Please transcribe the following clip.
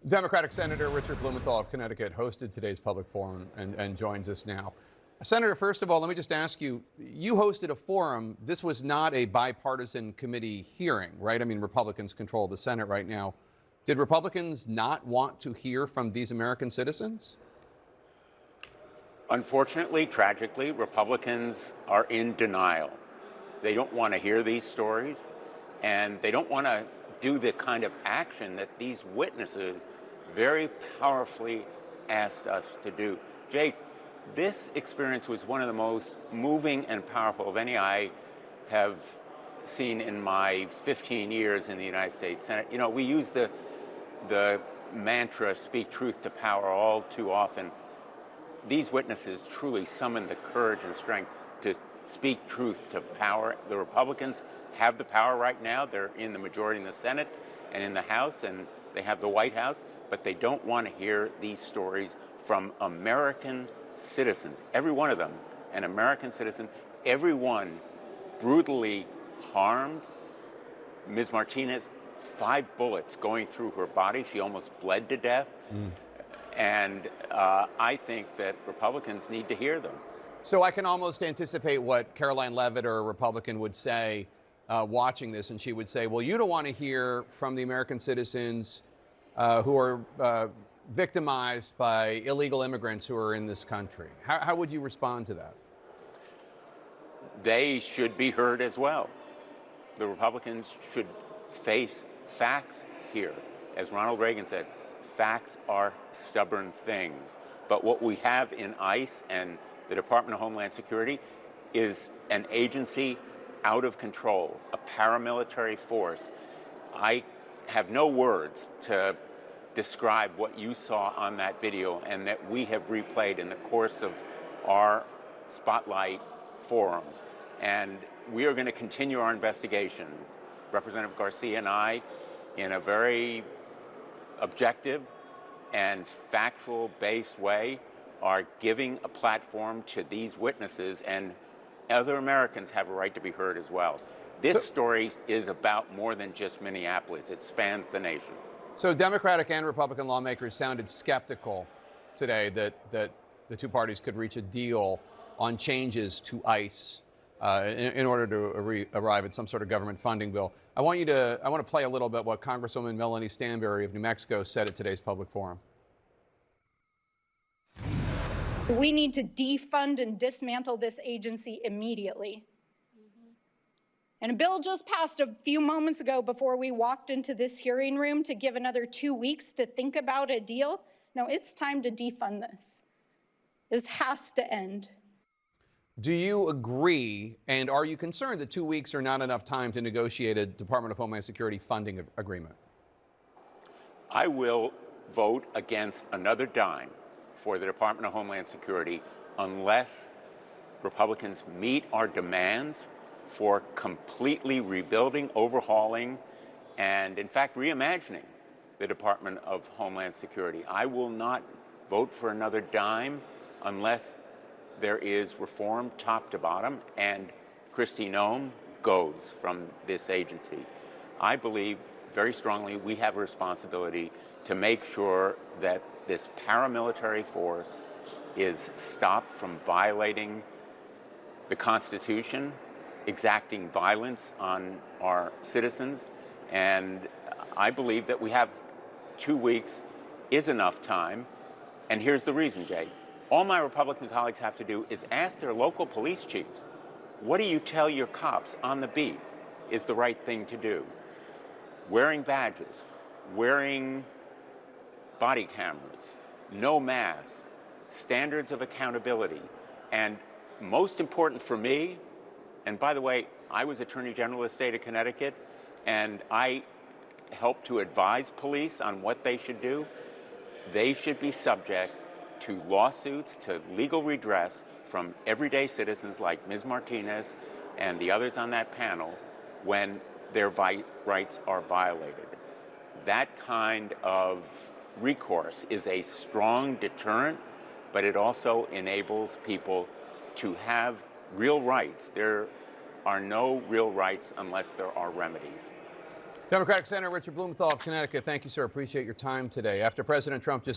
Democratic Senator Richard Blumenthal of Connecticut hosted today's public forum and joins us now. Senator, first of all, let me just ask you, you hosted a forum. This was not a bipartisan committee hearing, right? I mean, Republicans control the Senate right now. Did Republicans not want to hear from these American citizens? Unfortunately, tragically, Republicans are in denial. They don't want to hear these stories, and they don't want to do the kind of action that these witnesses very powerfully asked us to do. Jake, this experience was one of the most moving and powerful of any I have seen in my 15 years in the United States Senate. You know, we use the mantra, speak truth to power, all too often. These witnesses truly summoned the courage and strength to speak truth to power. The Republicans have the power right now. They're in the majority in the Senate and in the House, and they have the White House, but they don't want to hear these stories from American citizens. Every one of them, an American citizen, everyone brutally harmed. Ms. Martinez, 5 bullets going through her body. She almost bled to death. And I think that Republicans need to hear them. So I can almost anticipate what Caroline Leavitt or a Republican would say watching this, and she would say, well, you don't want to hear from the American citizens who are victimized by illegal immigrants who are in this country. How would you respond to that? They should be heard as well. The Republicans should face facts here. As Ronald Reagan said, facts are stubborn things. But what we have in ICE and the Department of Homeland Security is an agency out of control, a paramilitary force. I have no words to describe what you saw on that video and that we have replayed in the course of our Spotlight forums. And we are going to continue our investigation. Representative Garcia and I, in a very objective and factual-based way, are giving a platform to these witnesses, and other Americans have a right to be heard as well. This story is about more than just Minneapolis. It spans the nation. So Democratic and Republican lawmakers sounded skeptical today that the two parties could reach a deal on changes to ICE in order to arrive at some sort of government funding bill. I want to play a little bit what Congresswoman Melanie Stanberry of New Mexico said at today's public forum. We need to defund and dismantle this agency immediately. And a bill just passed a few moments ago before we walked into this hearing room to give another 2 weeks to think about a deal. No, it's time to defund this. This has to end. Do you agree, and are you concerned that 2 weeks are not enough time to negotiate a Department of Homeland Security funding agreement? I will vote against another dime for the Department of Homeland Security unless Republicans meet our demands for completely rebuilding, overhauling, and in fact reimagining the Department of Homeland Security. I will not vote for another dime unless there is reform top to bottom and Kristi Noem goes from this agency. I believe very strongly we have a responsibility to make sure that this paramilitary force is stopped from violating the Constitution, exacting violence on our citizens, and I believe that we have 2 weeks is enough time, and here's the reason, Jay. All my Republican colleagues have to do is ask their local police chiefs, what do you tell your cops on the beat is the right thing to do? Wearing badges, wearing body cameras, no masks, standards of accountability, and most important for me, and by the way, I was Attorney General of the state of Connecticut, and I helped to advise police on what they should do. They should be subject to lawsuits, to legal redress from everyday citizens like Ms. Martinez and the others on that panel when their rights are violated. That kind of recourse is a strong deterrent, but it also enables people to have real rights. There are no real rights unless there are remedies. Democratic Senator Richard Blumenthal of Connecticut, thank you, sir. Appreciate your time today. After President Trump just